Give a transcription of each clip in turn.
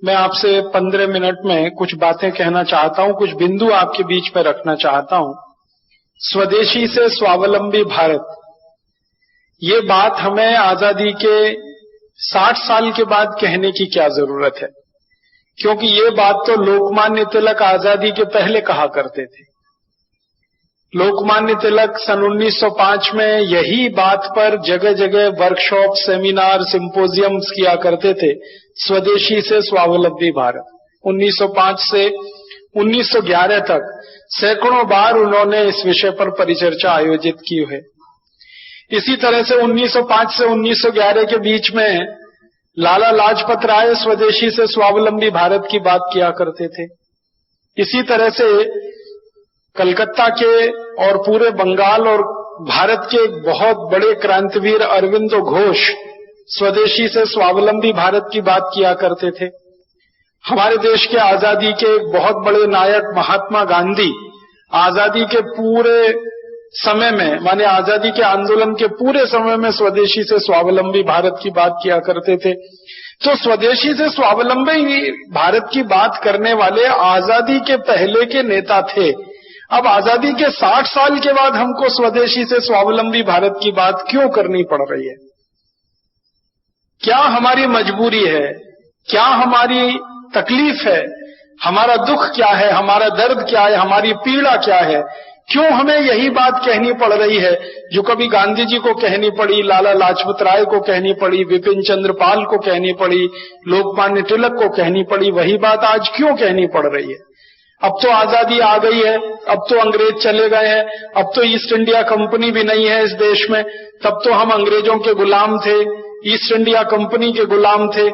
मैं आपसे 15 मिनट में कुछ बातें कहना चाहता हूं, कुछ बिंदु आपके बीच में रखना चाहता हूं। स्वदेशी से स्वावलंबी भारत, ये बात हमें आजादी के 60 साल के बाद कहने की क्या जरूरत है, क्योंकि ये बात तो लोकमान्य तिलक आजादी के पहले कहा करते थे। लोकमान्य तिलक सन 1905 में यही बात पर जगह जगह वर्कशॉप, सेमिनार, सिंपोजियम्स किया करते थे, स्वदेशी से स्वावलंबी भारत। 1905 से 1911 तक सैकड़ों बार उन्होंने इस विषय पर परिचर्चा आयोजित की है। इसी तरह से 1905 से 1911 के बीच में लाला लाजपत राय स्वदेशी से स्वावलंबी भारत की बात किया करते थे। इसी तरह से कलकत्ता के और पूरे बंगाल और भारत के एक बहुत बड़े क्रांतिवीर अरविंदो घोष स्वदेशी से स्वावलंबी भारत की बात किया करते थे। हमारे देश के आजादी के एक बहुत बड़े नायक महात्मा गांधी आजादी के पूरे समय में, माने आजादी के आंदोलन के पूरे समय में स्वदेशी से स्वावलंबी भारत की बात किया करते थे। तो स्वदेशी से स्वावलंबी भारत की बात करने वाले आजादी के पहले के नेता थे। अब आजादी के 60 साल के बाद हमको स्वदेशी से स्वावलंबी भारत की बात क्यों करनी पड़ रही है? क्या हमारी मजबूरी है? क्या हमारी तकलीफ है? हमारा दुख क्या है? हमारा दर्द क्या है? हमारी पीड़ा क्या है? क्यों हमें यही बात कहनी पड़ रही है जो कभी गांधी जी को कहनी पड़ी, लाला लाजपत राय को कहनी पड़ी, विपिन चंद्र पाल को कहनी पड़ी, लोकमान्य तिलक को कहनी पड़ी, वही बात आज क्यों कहनी पड़ रही है? अब तो आजादी आ गई है, अब तो अंग्रेज चले गए हैं, अब तो ईस्ट इंडिया कंपनी भी नहीं है इस देश में, तब तो हम अंग्रेजों के गुलाम थे, ईस्ट इंडिया कंपनी के गुलाम थे,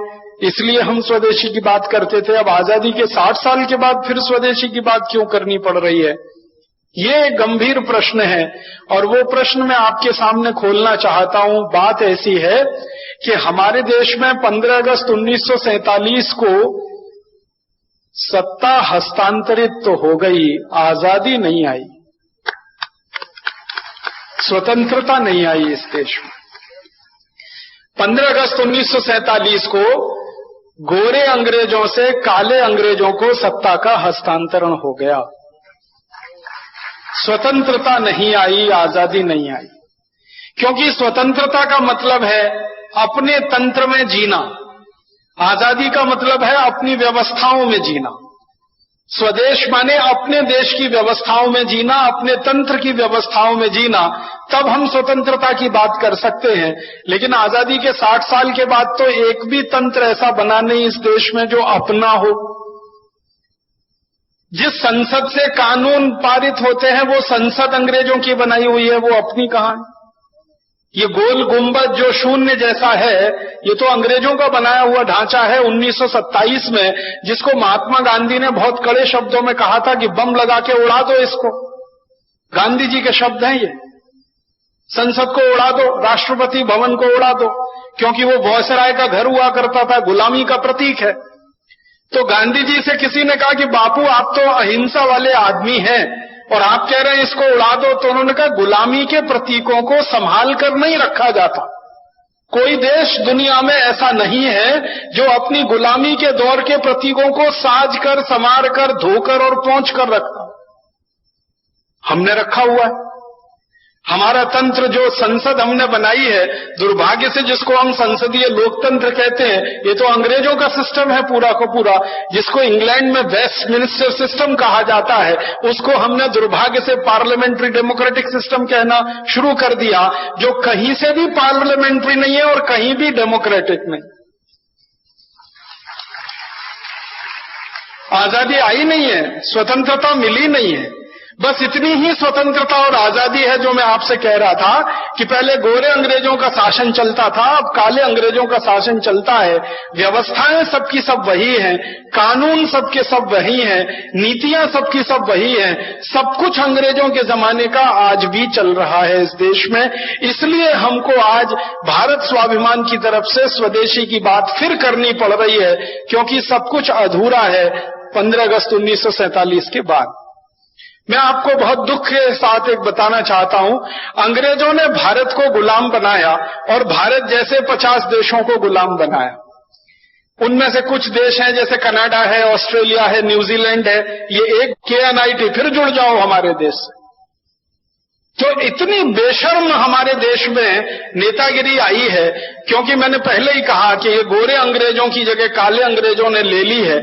इसलिए हम स्वदेशी की बात करते थे। अब आजादी के 60 साल के बाद फिर स्वदेशी की बात क्यों करनी पड़ रही है? ये गंभीर प्रश्न है और वो प्रश्न मैं आपके सामने खोलना चाहता हूं। बात ऐसी है कि हमारे देश में 15 अगस्त 1947 को सत्ता हस्तांतरित तो हो गई, आजादी नहीं आई, स्वतंत्रता नहीं आई इस देश में। 15 अगस्त 1947 को गोरे अंग्रेजों से काले अंग्रेजों को सत्ता का हस्तांतरण हो गया। स्वतंत्रता नहीं आई, आजादी नहीं आई, क्योंकि स्वतंत्रता का मतलब है अपने तंत्र में जीना, आजादी का मतलब है अपनी व्यवस्थाओं में जीना। स्वदेश माने अपने देश की व्यवस्थाओं में जीना, अपने तंत्र की व्यवस्थाओं में जीना, तब हम स्वतंत्रता की बात कर सकते हैं। लेकिन आजादी के 60 साल के बाद तो एक भी तंत्र ऐसा बना नहीं इस देश में जो अपना हो। जिस संसद से कानून पारित होते हैं वो संसद अंग्रेजों की बनाई हुई है, वो अपनी कहां है? ये गोल गुंबद जो शून्य जैसा है, ये तो अंग्रेजों का बनाया हुआ ढांचा है 1927 में, जिसको महात्मा गांधी ने बहुत कड़े शब्दों में कहा था कि बम लगा के उड़ा दो इसको। गांधी जी के शब्द हैं ये। संसद को उड़ा दो, राष्ट्रपति भवन को उड़ा दो, क्योंकि वो वायसराय का घर हुआ करता था, गुलामी का प्रतीक है। तो गांधी जी से किसी ने कहा कि बापू आप तो अहिंसा वाले आदमी हैं और आप कह रहे हैं इसको उड़ा दो, तो उन्होंने कहा गुलामी के प्रतीकों को संभाल कर नहीं रखा जाता। कोई देश दुनिया में ऐसा नहीं है जो अपनी गुलामी के दौर के प्रतीकों को साज कर, संवार कर, धोकर और पोंछ कर रखता। हमने रखा हुआ है। हमारा तंत्र जो संसद हमने बनाई है, दुर्भाग्य से जिसको हम संसदीय लोकतंत्र कहते हैं, ये तो अंग्रेजों का सिस्टम है पूरा का पूरा, जिसको इंग्लैंड में वेस्टमिनिस्टर सिस्टम कहा जाता है, उसको हमने दुर्भाग्य से पार्लियामेंट्री डेमोक्रेटिक सिस्टम कहना शुरू कर दिया, जो कहीं से भी पार्लियामेंट्री नहीं है और कहीं भी डेमोक्रेटिक नहीं। आजादी आई नहीं है, स्वतंत्रता मिली नहीं है। बस इतनी ही स्वतंत्रता और आजादी है जो मैं आपसे कह रहा था कि पहले गोरे अंग्रेजों का शासन चलता था, अब काले अंग्रेजों का शासन चलता है। व्यवस्थाएं सबकी सब वही हैं, कानून सबके सब वही हैं, नीतियां सबकी सब वही हैं, सब कुछ अंग्रेजों के जमाने का आज भी चल रहा है इस देश में। इसलिए हमको आज भारत स्वाभिमान की तरफ से स्वदेशी की बात फिर करनी पड़ रही है, क्योंकि सब कुछ अधूरा है 15 अगस्त 1947 के बाद। मैं आपको बहुत दुख के साथ एक बताना चाहता हूं, अंग्रेजों ने भारत को गुलाम बनाया और भारत जैसे 50 देशों को गुलाम बनाया। उनमें से कुछ देश हैं जैसे कनाडा है, ऑस्ट्रेलिया है, न्यूजीलैंड है, ये एक KNIT फिर जुड़ जाओ हमारे देश से। तो इतनी बेशर्म हमारे देश में नेतागिरी आई है, क्योंकि मैंने पहले ही कहा कि ये गोरे अंग्रेजों की जगह काले अंग्रेजों ने ले ली है।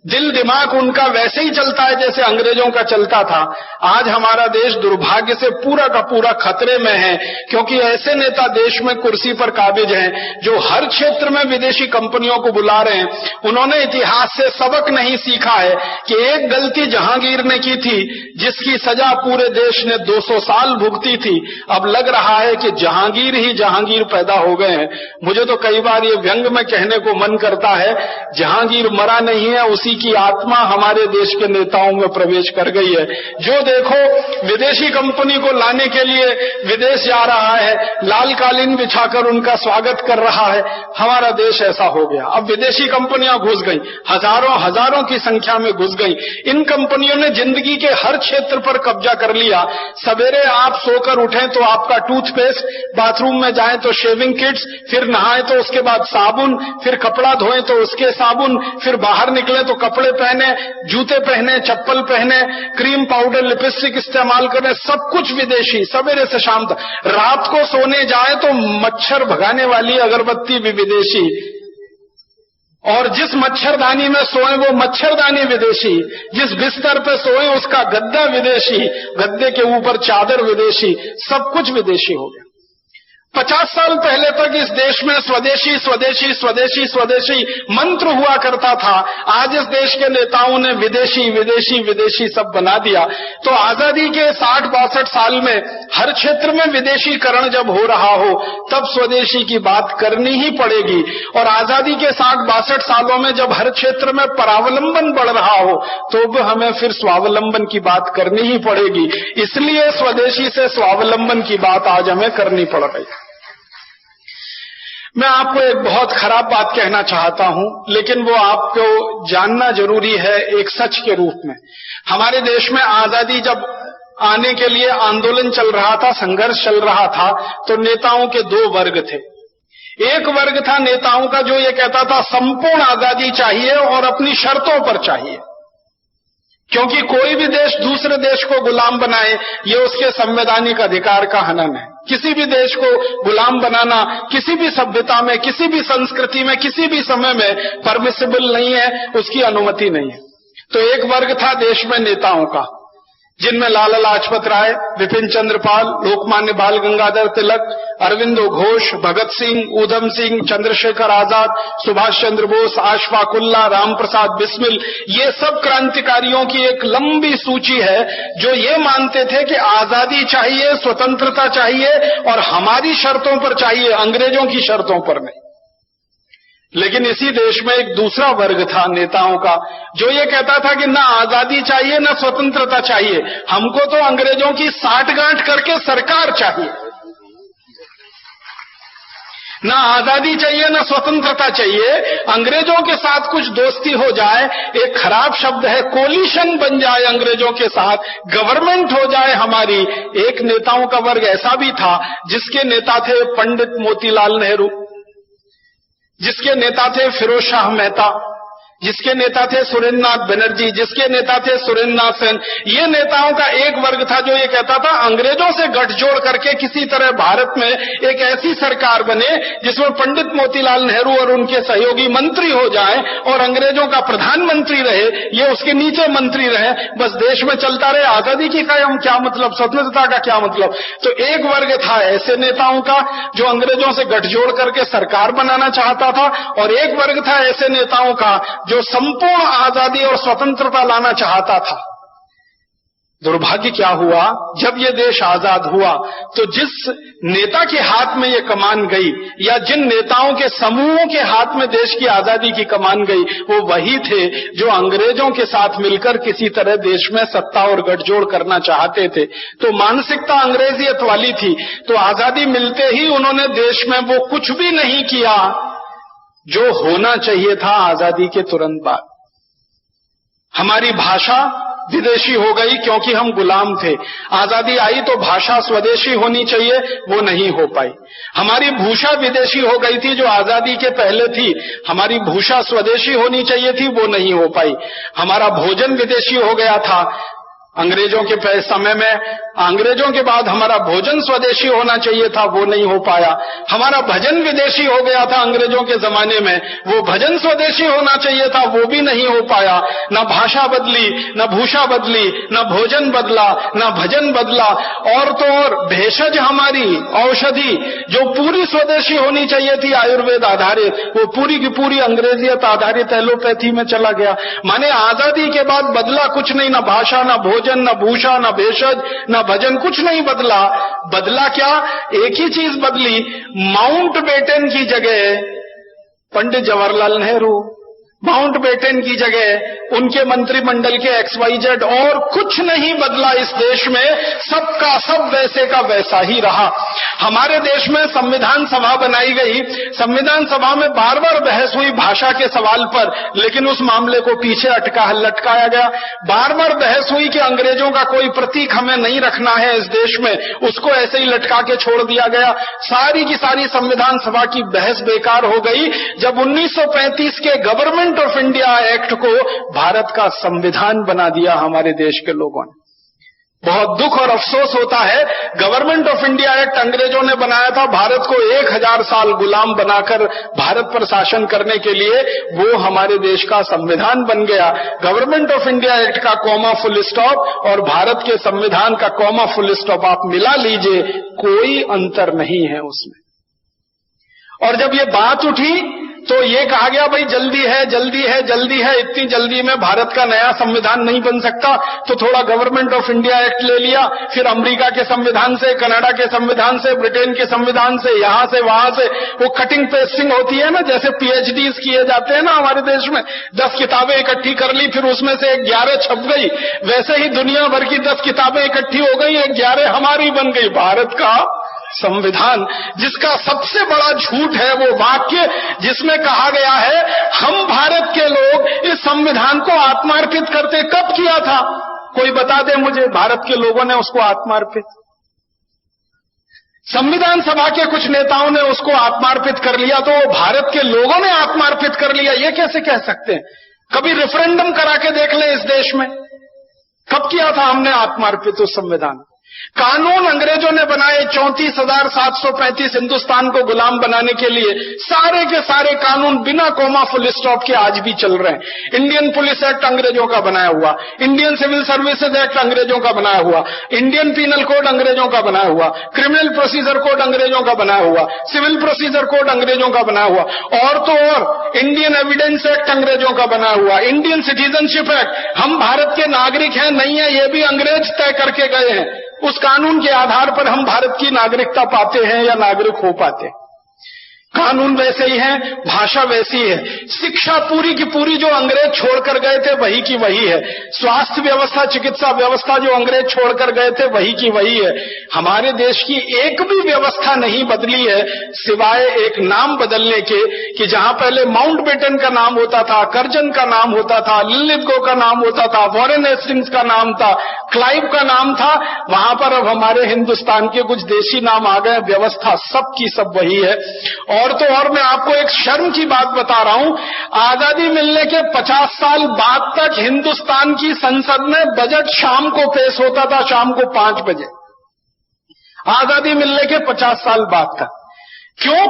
दिल दिमाग उनका वैसे ही चलता है जैसे अंग्रेजों का चलता था। आज हमारा देश दुर्भाग्य से पूरा का पूरा खतरे में है, क्योंकि ऐसे नेता देश में कुर्सी पर काबिज हैं जो हर क्षेत्र में विदेशी कंपनियों को बुला रहे हैं। उन्होंने इतिहास से सबक नहीं सीखा है कि एक गलती जहांगीर ने की थी जिसकी सजा पूरे देश ने 200 साल भुगती थी। अब लग रहा है कि जहांगीर ही जहांगीर पैदा हो गए हैं। मुझे तो कई बार ये व्यंग में कहने को मन करता है, जहांगीर मरा नहीं है, उसी की आत्मा हमारे देश के नेताओं में प्रवेश कर गई है। जो देखो विदेशी कंपनी को लाने के लिए विदेश जा रहा है, लाल कालीन बिछाकर उनका स्वागत कर रहा है। हमारा देश ऐसा हो गया। अब विदेशी कंपनियां घुस गई, हजारों हजारों की संख्या में घुस गई। इन कंपनियों ने जिंदगी के हर क्षेत्र पर कब्जा कर लिया। सवेरे आप सोकर उठें तो आपका टूथपेस्ट, बाथरूम में जाएं तो शेविंग किट्स, फिर नहाएं तो उसके बाद साबुन, फिर कपड़ा धोएं तो उसके साबुन, फिर बाहर निकले तो कपड़े पहने, जूते पहने, चप्पल पहने, क्रीम पाउडर लिपस्टिक इस्तेमाल करें, सब कुछ विदेशी। सवेरे से शाम तक, रात को सोने जाए तो मच्छर भगाने वाली अगरबत्ती भी विदेशी, और जिस मच्छरदानी में सोए वो मच्छरदानी विदेशी, जिस बिस्तर पे सोए उसका गद्दा विदेशी, गद्दे के ऊपर चादर विदेशी, सब कुछ विदेशी हो गया। 50 साल पहले तक इस देश में स्वदेशी स्वदेशी स्वदेशी स्वदेशी मंत्र हुआ करता था। आज इस देश के नेताओं ने विदेशी विदेशी विदेशी सब बना दिया। तो आजादी के 60-62 साल में हर क्षेत्र में विदेशीकरण जब हो रहा हो तब स्वदेशी की बात करनी ही पड़ेगी। और आजादी के 60-62 सालों में जब हर क्षेत्र में परावलंबन बढ़ रहा हो तो भी हमें फिर स्वावलंबन की बात करनी ही पड़ेगी। इसलिए स्वदेशी से स्वावलंबन की बात आज हमें करनी पड़ रही है। मैं आपको एक बहुत खराब बात कहना चाहता हूं, लेकिन वो आपको जानना जरूरी है एक सच के रूप में। हमारे देश में आजादी जब आने के लिए आंदोलन चल रहा था, संघर्ष चल रहा था, तो नेताओं के 2 वर्ग थे। एक वर्ग था नेताओं का जो ये कहता था संपूर्ण आजादी चाहिए और अपनी शर्तों पर चाहिए, क्योंकि कोई भी देश दूसरे देश को गुलाम बनाए ये उसके संवैधानिक अधिकार का हनन है। किसी भी देश को गुलाम बनाना किसी भी सभ्यता में, किसी भी संस्कृति में, किसी भी समय में परमिसिबल नहीं है, उसकी अनुमति नहीं है। तो एक वर्ग था देश में नेताओं का, जिनमें लाला लाजपत राय, विपिन चंद्र पाल, लोकमान्य बाल गंगाधर तिलक, अरविंदो घोष, भगत सिंह, ऊधम सिंह, चंद्रशेखर आजाद, सुभाष चंद्र बोस, अशफाक उल्लाह, राम प्रसाद बिस्मिल, ये सब क्रांतिकारियों की एक लंबी सूची है जो ये मानते थे कि आजादी चाहिए, स्वतंत्रता चाहिए और हमारी शर्तों पर चाहिए, अंग्रेजों की शर्तों पर नहीं। लेकिन इसी देश में एक दूसरा वर्ग था नेताओं का जो ये कहता था कि ना आजादी चाहिए ना स्वतंत्रता चाहिए, हमको तो अंग्रेजों की साठगांठ करके सरकार चाहिए। ना आजादी चाहिए ना स्वतंत्रता चाहिए, अंग्रेजों के साथ कुछ दोस्ती हो जाए, एक खराब शब्द है, कोलिशन बन जाए अंग्रेजों के साथ, गवर्नमेंट हो जाए हमारी। एक नेताओं का वर्ग ऐसा भी था जिसके नेता थे पंडित मोतीलाल नेहरू, जिसके नेता थे फिरोज शाह मेहता, जिसके नेता थे सुरेंद्रनाथ बनर्जी, जिसके नेता थे सुरेंद्रनाथ सेन। ये नेताओं का एक वर्ग था जो ये कहता था अंग्रेजों से गठजोड़ करके किसी तरह भारत में एक ऐसी सरकार बने जिसमें पंडित मोतीलाल नेहरू और उनके सहयोगी मंत्री हो जाएं और अंग्रेजों का प्रधानमंत्री रहे, ये उसके नीचे मंत्री रहे, बस देश में चलता रहे। आजादी की क्या मतलब, स्वतंत्रता का क्या मतलब। तो एक वर्ग था ऐसे नेताओं का जो अंग्रेजों से गठजोड़ करके सरकार बनाना चाहता था, और एक वर्ग था ऐसे नेताओं का जो संपूर्ण आजादी और स्वतंत्रता लाना चाहता था। दुर्भाग्य क्या हुआ, जब ये देश आजाद हुआ तो जिस नेता के हाथ में ये कमान गई या जिन नेताओं के समूहों के हाथ में देश की आजादी की कमान गई, वो वही थे जो अंग्रेजों के साथ मिलकर किसी तरह देश में सत्ता और गठजोड़ करना चाहते थे। तो मानसिकता अंग्रेजियत वाली थी। तो आजादी मिलते ही उन्होंने देश में वो कुछ भी नहीं किया जो होना चाहिए था आजादी के तुरंत बाद। हमारी भाषा विदेशी हो गई क्योंकि हम गुलाम थे। आजादी आई तो भाषा स्वदेशी होनी चाहिए, वो नहीं हो पाई। हमारी भूषा विदेशी हो गई थी जो आजादी के पहले थी, हमारी भूषा स्वदेशी होनी चाहिए थी, वो नहीं हो पाई। हमारा भोजन विदेशी हो गया था अंग्रेजों के समय में, अंग्रेजों के बाद हमारा भोजन स्वदेशी होना चाहिए था, वो नहीं हो पाया। हमारा भजन विदेशी हो गया था अंग्रेजों के जमाने में, वो भजन स्वदेशी होना चाहिए था, वो भी नहीं हो पाया। न भाषा बदली, न भूषा बदली, न भोजन बदला, न भजन बदला। और तो और भेषज हमारी औषधि जो पूरी स्वदेशी होनी चाहिए थी आयुर्वेद आधारित, वो पूरी की पूरी अंग्रेजियत आधारित एलोपैथी में चला गया। माने आजादी के बाद बदला कुछ नहीं, न भाषा, न भोजन, न भूषा, न भेषज, न भजन, कुछ नहीं बदला। बदला क्या? एक ही चीज बदली, माउंटबेटन की जगह पंडित जवाहरलाल नेहरू, माउंटबेटन की जगह उनके मंत्रिमंडल के XYZ, और कुछ नहीं बदला इस देश में, सबका सब वैसे का वैसा ही रहा। हमारे देश में संविधान सभा बनाई गई, संविधान सभा में बार बार बहस हुई भाषा के सवाल पर, लेकिन उस मामले को पीछे लटकाया गया। बार बार बहस हुई कि अंग्रेजों का कोई प्रतीक हमें नहीं रखना है इस देश में, उसको ऐसे ही लटका के छोड़ दिया गया। सारी की सारी संविधान सभा की बहस बेकार हो गई जब 1935 के गवर्नमेंट ऑफ इंडिया एक्ट को भारत का संविधान बना दिया हमारे देश के लोगों ने। बहुत दुख और अफसोस होता है, गवर्नमेंट ऑफ इंडिया एक्ट अंग्रेजों ने बनाया था भारत को 1000 साल गुलाम बनाकर भारत पर शासन करने के लिए, वो हमारे देश का संविधान बन गया। गवर्नमेंट ऑफ इंडिया एक्ट का कॉमा फुल स्टॉप और भारत के संविधान का कॉमा फुल स्टॉप आप मिला लीजिए, कोई अंतर नहीं है उसमें। और जब ये बात उठी तो ये कहा गया भाई जल्दी है, जल्दी है, जल्दी है, इतनी जल्दी में भारत का नया संविधान नहीं बन सकता, तो थोड़ा गवर्नमेंट ऑफ इंडिया एक्ट ले लिया, फिर अमेरिका के संविधान से, कनाडा के संविधान से, ब्रिटेन के संविधान से, यहां से वहां से, वो कटिंग पेस्टिंग होती है ना, जैसे PhDs किए जाते हैं ना हमारे देश में, 10 किताबें इकट्ठी कर ली, फिर उसमें से 11 छप गई, वैसे ही दुनिया भर की 10 किताबें इकट्ठी हो गई, 11 हमारी बन गई। भारत का संविधान, जिसका सबसे बड़ा झूठ है वो वाक्य जिसमें कहा गया है हम भारत के लोग इस संविधान को आत्मार्पित करते। कब किया था? कोई बता दे मुझे, भारत के लोगों ने उसको आत्मार्पित? संविधान सभा के कुछ नेताओं ने उसको आत्मार्पित कर लिया, तो भारत के लोगों ने आत्मार्पित कर लिया, ये कैसे कह सकते हैं? कभी रेफरेंडम करा के देख लें इस देश में, कब किया था हमने आत्मार्पित उस संविधान? कानून अंग्रेजों ने बनाए 34,735 हिंदुस्तान को गुलाम बनाने के लिए, सारे के सारे कानून बिना कोमा फुल स्टॉप के आज भी चल रहे हैं। इंडियन पुलिस एक्ट अंग्रेजों का बनाया हुआ, इंडियन सिविल सर्विसेज एक्ट अंग्रेजों का बनाया हुआ, इंडियन पीनल कोड अंग्रेजों का बनाया हुआ, क्रिमिनल प्रोसीजर कोड अंग्रेजों का बनाया हुआ, सिविल प्रोसीजर कोड अंग्रेजों का बनाया हुआ, और तो और इंडियन एविडेंस एक्ट अंग्रेजों का बनाया हुआ, इंडियन सिटीजनशिप एक्ट, हम भारत के नागरिक हैं नहीं है ये भी अंग्रेज तय करके गए हैं। उस कानून के आधार पर हम भारत की नागरिकता पाते हैं या नागरिक हो पाते हैं। कानून वैसे ही है, भाषा वैसी है, शिक्षा पूरी की पूरी जो अंग्रेज छोड़कर गए थे वही की वही है, स्वास्थ्य व्यवस्था, चिकित्सा व्यवस्था जो अंग्रेज छोड़कर गए थे वही की वही है। हमारे देश की एक भी व्यवस्था नहीं बदली है सिवाय एक नाम बदलने के, कि जहां पहले माउंटबेटन का नाम होता था, कर्जन का नाम होता था, लिलिथगो का नाम होता था, वॉरेन हेस्टिंग्स का नाम था, क्लाइव का नाम था, वहां पर अब हमारे हिंदुस्तान के कुछ देशी नाम आ गए, व्यवस्था सब की सब वही है। और तो और मैं आपको एक शर्म की बात बता रहा हूं, आजादी मिलने के 50 साल बाद तक हिंदुस्तान की संसद में बजट शाम को पेश होता था, शाम को 5 बजे। आजादी मिलने के 50 साल बाद तक। क्यों?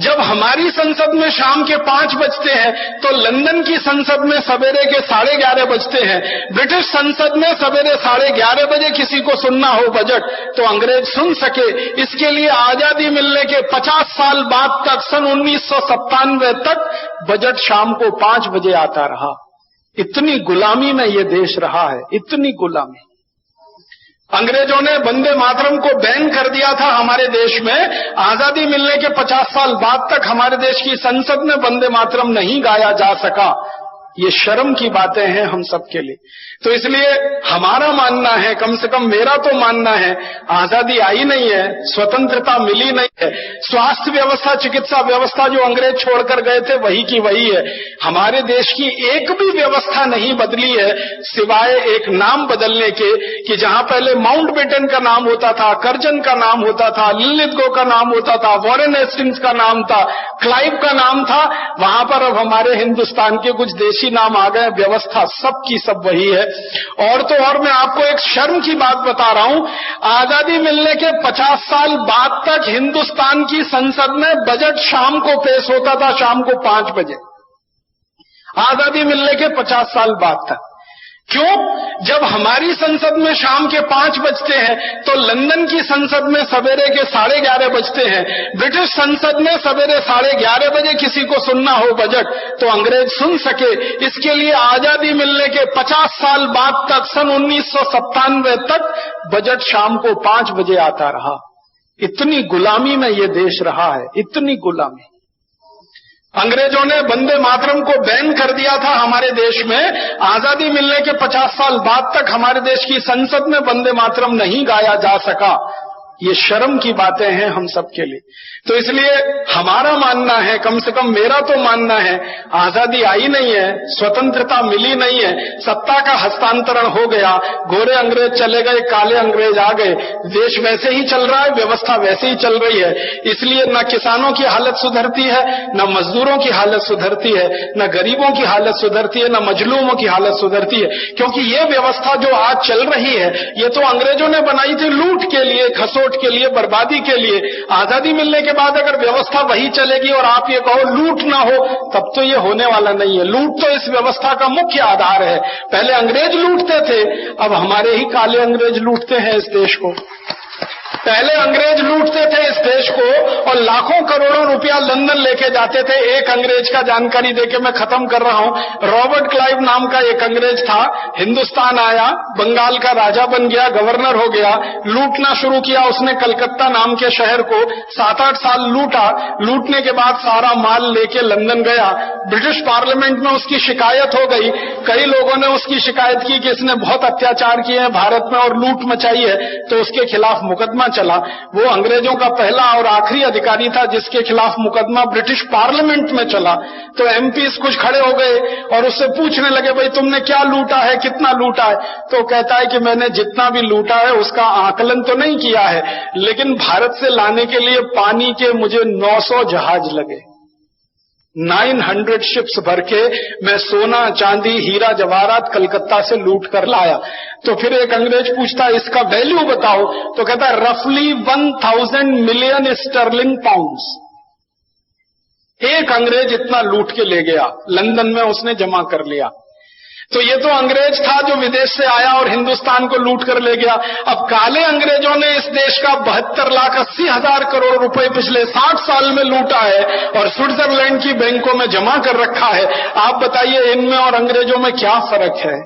जब हमारी संसद में शाम के 5 बजते हैं तो लंदन की संसद में सवेरे के 11:30 बजते हैं। ब्रिटिश संसद में सवेरे 11:30 बजे किसी को सुनना हो बजट तो अंग्रेज सुन सके, इसके लिए आजादी मिलने के 50 साल बाद तक, सन 1997 तक बजट शाम को 5 बजे आता रहा। इतनी गुलामी में ये देश रहा है, इतनी गुलामी। अंग्रेजों ने वंदे मातरम को बैन कर दिया था हमारे देश में। आजादी मिलने के 50 साल बाद तक हमारे देश की संसद में वंदे मातरम नहीं गाया जा सका। ये शर्म की बातें हैं हम सबके लिए। तो इसलिए हमारा मानना है, कम से कम मेरा तो मानना है, आजादी आई नहीं है, स्वतंत्रता मिली नहीं है। स्वास्थ्य व्यवस्था, चिकित्सा व्यवस्था जो अंग्रेज छोड़कर गए थे वही की वही है। हमारे देश की एक भी व्यवस्था नहीं बदली है, सिवाय एक नाम बदलने के, कि जहां पहले माउंटबेटन का नाम होता था, कर्जन का नाम होता था, लिलिथगो का नाम होता था, वॉरेन हेस्टिंग्स का नाम था, क्लाइव का नाम था, वहां पर अब हमारे हिंदुस्तान के कुछ देशी नाम आ गए। व्यवस्था सब की सब वही है। और तो और मैं आपको एक शर्म की बात बता रहा हूं, आजादी मिलने के 50 साल बाद तक हिंदुस्तान की संसद में बजट शाम को पेश होता था, शाम को 5 बजे। आजादी मिलने के 50 साल बाद तक। क्यों? जब हमारी संसद में शाम के 5 बजते हैं तो लंदन की संसद में सवेरे के 11:30 बजते हैं। ब्रिटिश संसद में सवेरे 11:30 बजे किसी को सुनना हो बजट तो अंग्रेज सुन सके, इसके लिए आजादी मिलने के 50 साल बाद तक, सन 1997 तक बजट शाम को 5 बजे आता रहा। इतनी गुलामी में ये देश रहा है, इतनी गुलामी। अंग्रेजों ने वंदे मातरम को बैन कर दिया था हमारे देश में। आजादी मिलने के 50 साल बाद तक हमारे देश की संसद में वंदे मातरम नहीं गाया जा सका। ये शर्म की बातें हैं हम सबके लिए। तो इसलिए हमारा मानना है, कम से कम मेरा तो मानना है, आजादी आई नहीं है, स्वतंत्रता मिली नहीं है, सत्ता का हस्तांतरण हो गया, गोरे अंग्रेज चले गए, काले अंग्रेज आ गए, देश वैसे ही चल रहा है, व्यवस्था वैसे ही चल रही है। इसलिए न किसानों की हालत सुधरती है, न मजदूरों की हालत सुधरती है, न गरीबों की हालत सुधरती है, न मजलूमों की हालत सुधरती है। क्योंकि ये व्यवस्था जो आज चल रही है, ये तो अंग्रेजों ने बनाई थी लूट के लिए, खसोट के लिए, बर्बादी के लिए। आजादी मिलने के बाद अगर व्यवस्था वही चलेगी और आप ये कहो लूट ना हो, तब तो ये होने वाला नहीं है। लूट तो इस व्यवस्था का मुख्य आधार है। पहले अंग्रेज लूटते थे, अब हमारे ही काले अंग्रेज लूटते हैं इस देश को। पहले अंग्रेज लूटते थे इस देश को और लाखों करोड़ों रुपया लंदन लेके जाते थे। एक अंग्रेज का जानकारी देके मैं खत्म कर रहा हूं। रॉबर्ट क्लाइव नाम का एक अंग्रेज था, हिंदुस्तान आया, बंगाल का राजा बन गया, गवर्नर हो गया, लूटना शुरू किया उसने। कलकत्ता नाम के शहर को 7-8 साल लूटा। लूटने के बाद सारा माल लेके लंदन गया। ब्रिटिश पार्लियामेंट में उसकी शिकायत हो गई। कई लोगों ने उसकी शिकायत की कि इसने बहुत अत्याचार किए हैं भारत में और लूट मचाई है, तो उसके खिलाफ मुकदमा चला। वो अंग्रेजों का पहला और आखिरी अधिकारी था जिसके खिलाफ मुकदमा ब्रिटिश पार्लियामेंट में चला। तो एमपीज कुछ खड़े हो गए और उससे पूछने लगे, भाई तुमने क्या लूटा है, कितना लूटा है? तो कहता है कि मैंने जितना भी लूटा है उसका आकलन तो नहीं किया है, लेकिन भारत से लाने के लिए पानी के मुझे 900 जहाज लगे, 900 शिप्स भर के मैं सोना चांदी हीरा जवाहरात कलकत्ता से लूट कर लाया। तो फिर एक अंग्रेज पूछता इसका वैल्यू बताओ, तो कहता है रफली 1000 मिलियन स्टर्लिंग पाउंड्स। एक अंग्रेज इतना लूट के ले गया, लंदन में उसने जमा कर लिया। तो ये तो अंग्रेज था जो विदेश से आया और हिंदुस्तान को लूट कर ले गया। अब काले अंग्रेजों ने इस देश का 72,80,000 करोड़ रुपए पिछले 60 साल में लूटा है और स्विट्जरलैंड की बैंकों में जमा कर रखा है। आप बताइए इनमें और अंग्रेजों में क्या फर्क है?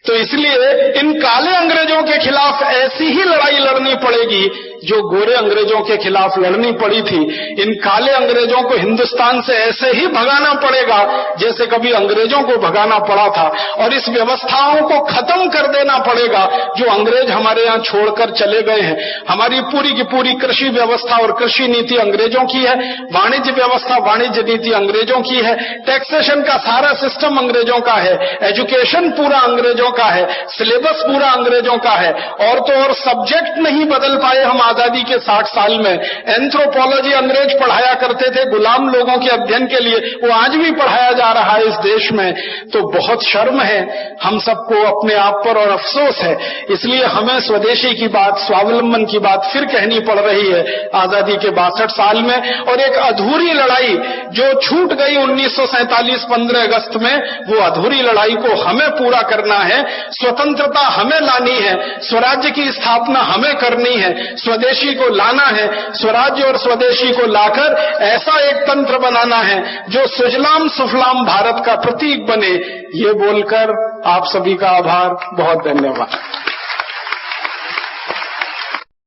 तो इसलिए इन काले अंग्रेजों के खिलाफ ऐसी ही लड़ाई लड़नी पड़ेगी जो गोरे अंग्रेजों के खिलाफ लड़नी पड़ी थी। इन काले अंग्रेजों को हिंदुस्तान से ऐसे ही भगाना पड़ेगा जैसे कभी अंग्रेजों को भगाना पड़ा था, और इस व्यवस्थाओं को खत्म कर देना पड़ेगा जो अंग्रेज हमारे यहाँ छोड़कर चले गए हैं। हमारी पूरी की पूरी कृषि व्यवस्था और कृषि नीति अंग्रेजों की है, वाणिज्य व्यवस्था वाणिज्य नीति अंग्रेजों की है, टैक्सेशन का सारा सिस्टम अंग्रेजों का है, एजुकेशन पूरा अंग्रेजों का है, सिलेबस पूरा अंग्रेजों का है। और तो और सब्जेक्ट नहीं बदल पाए हम आजादी के 60 साल में। एंथ्रोपोलॉजी अंग्रेज पढ़ाया करते थे गुलाम लोगों के अध्ययन के लिए, वो आज भी पढ़ाया जा रहा है इस देश में। तो बहुत शर्म है हम सबको अपने आप पर और अफसोस है। इसलिए हमें स्वदेशी की बात, स्वावलंबन की बात फिर कहनी पड़ रही है आजादी के 62 साल में। और एक अधूरी लड़ाई जो छूट गई 1947 15 अगस्त में, वो अधूरी लड़ाई को हमें पूरा करना है। स्वतंत्रता हमें लानी है, स्वराज्य की स्थापना हमें करनी है, स्वदेशी को लाना है, स्वराज्य और स्वदेशी को लाकर ऐसा एक तंत्र बनाना है जो सुजलाम सुफलाम भारत का प्रतीक बने। ये बोलकर आप सभी का आभार, बहुत धन्यवाद।